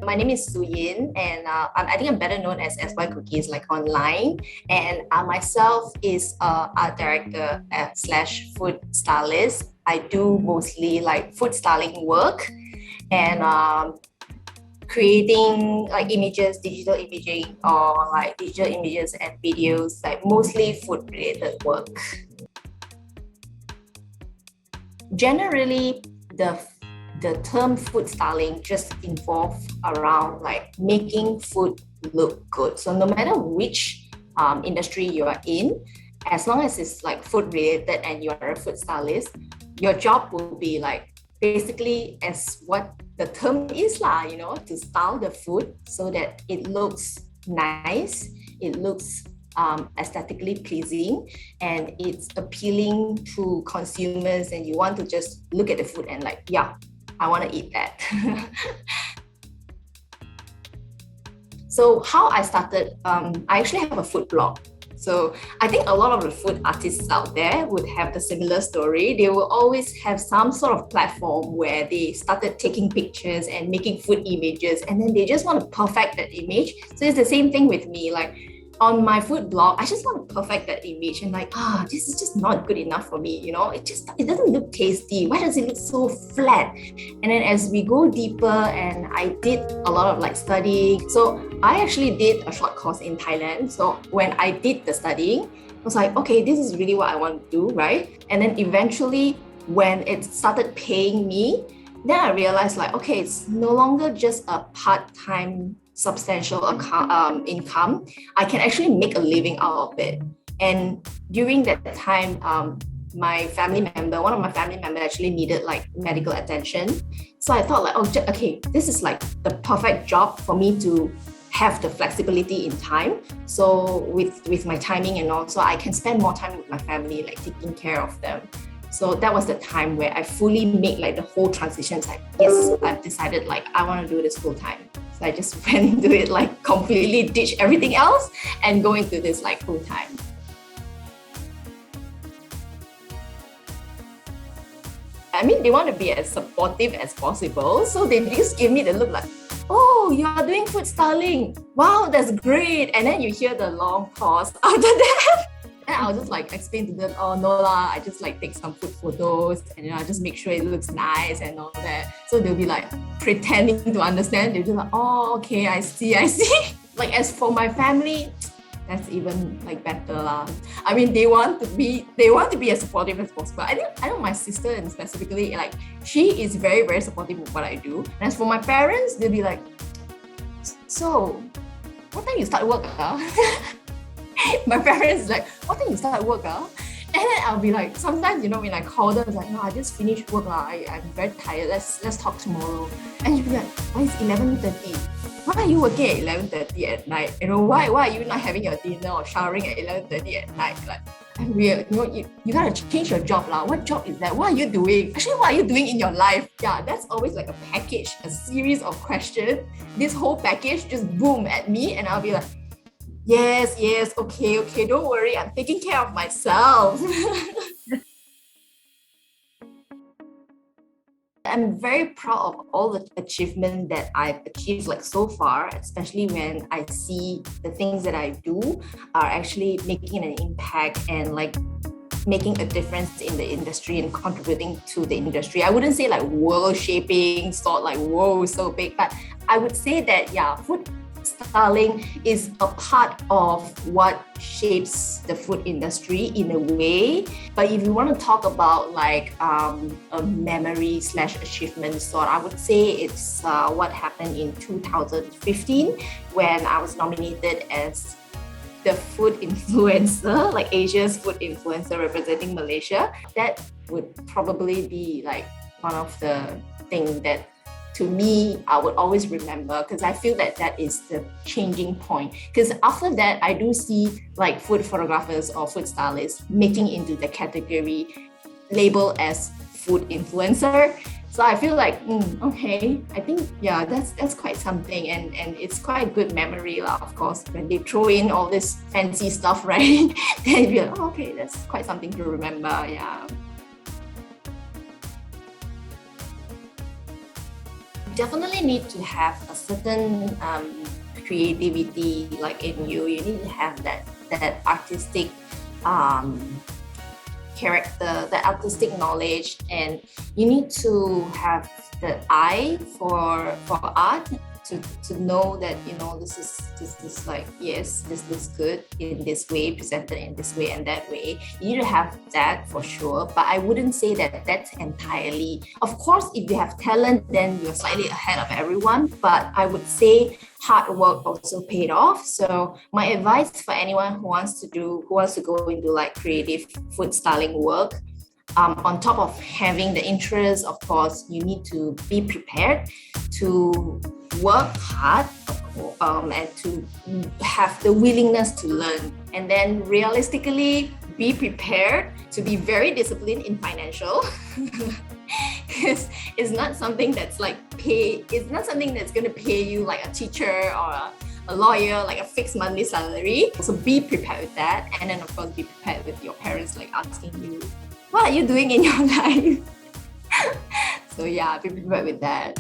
My name is Soo Yin, and I think I'm better known as Sycookies, like online. And myself is art director slash food stylist. I do mostly like food styling work and creating like images, digital imaging, or like digital images and videos, like mostly food related work. Generally, the term food styling just involves around like making food look good. So no matter which industry you are in, as long as it's like food related and you're a food stylist, your job will be like basically as what the term is lah, to style the food so that it looks nice, it looks aesthetically pleasing, and it's appealing to consumers, and you want to just look at the food and like, yeah, I want to eat that. So how I started, I actually have a food blog. So I think a lot of the food artists out there would have the similar story. They will always have some sort of platform where they started taking pictures and making food images, and then they just want to perfect that image. So it's the same thing with me. Like on my food blog, I just want to perfect that image and like, this is just not good enough for me, it doesn't look tasty. Why does it look so flat? And then as we go deeper, and I did a lot of like studying. So I actually did a short course in Thailand. So when I did the studying, I was like, okay, this is really what I want to do, right? And then eventually when it started paying me, then I realized like, okay, it's no longer just a part-time substantial income. I can actually make a living out of it. And during that time, one of my family members actually needed like medical attention. So I thought like, okay, this is like the perfect job for me to have the flexibility in time. So with my timing and also I can spend more time with my family, like taking care of them. So that was the time where I fully made like the whole transition. It's like, yes, I've decided like I want to do this full time. So I just went into it, like completely ditch everything else and go into this like full time. I mean, they want to be as supportive as possible. So they just give me the look like, oh, you're doing food styling. Wow, that's great. And then you hear the long pause after that. And I'll just like explain to them, oh no lah, I just like take some food photos and I just make sure it looks nice and all that. So they'll be like pretending to understand. They'll just like, oh, okay, I see. Like as for my family, that's even like better lah. I mean, they want to be as supportive as possible. I know my sister and specifically, like she is very, very supportive of what I do. And as for my parents, they'll be like, so what time you start work? My parents is like, what time you start work? And then I'll be like, sometimes, when I call them, it's like, no, I just finished work. I'm very tired. Let's talk tomorrow. And she'll be like, why is 11:30? Why are you working at 11:30 at night? Why are you not having your dinner or showering at 11:30 at night? Like, you gotta change your job lah. What job is that? What are you doing? Actually, what are you doing in your life? Yeah, that's always like a package, a series of questions. This whole package just boom at me, and I'll be like, yes, okay, don't worry, I'm taking care of myself. I'm very proud of all the achievement that I've achieved like so far, especially when I see the things that I do are actually making an impact and like making a difference in the industry and contributing to the industry. I wouldn't say like world shaping, sort like whoa, so big, but I would say that food styling is a part of what shapes the food industry in a way. But if you want to talk about like a memory / achievement sort, I would say it's what happened in 2015 when I was nominated as the food influencer, like Asia's food influencer representing Malaysia. That would probably be like one of the things that to me, I would always remember, because I feel that is the changing point. Because after that, I do see like food photographers or food stylists making into the category labeled as food influencer. So I feel like, okay, I think, that's quite something. And it's quite a good memory, of course, when they throw in all this fancy stuff, right? Then you'd be like, okay, that's quite something to remember, definitely need to have a certain creativity like in you. You need to have that artistic character, the artistic knowledge, and you need to have the eye for art to know that this is like, yes, this is good in this way, presented in this way and that way. You need to have that for sure, but I wouldn't say that that's entirely. Of course, if you have talent, then you're slightly ahead of everyone, but I would say hard work also paid off. So my advice for anyone who wants to go into like creative food styling work, on top of having the interest, of course, you need to be prepared to work hard, and to have the willingness to learn. And then realistically, be prepared to be very disciplined in financial. Because it's not something that's like it's not something that's going to pay you like a teacher or a lawyer, like a fixed monthly salary. So be prepared with that. And then of course, be prepared with your parents like asking you, what are you doing in your life? So yeah, be prepared with that.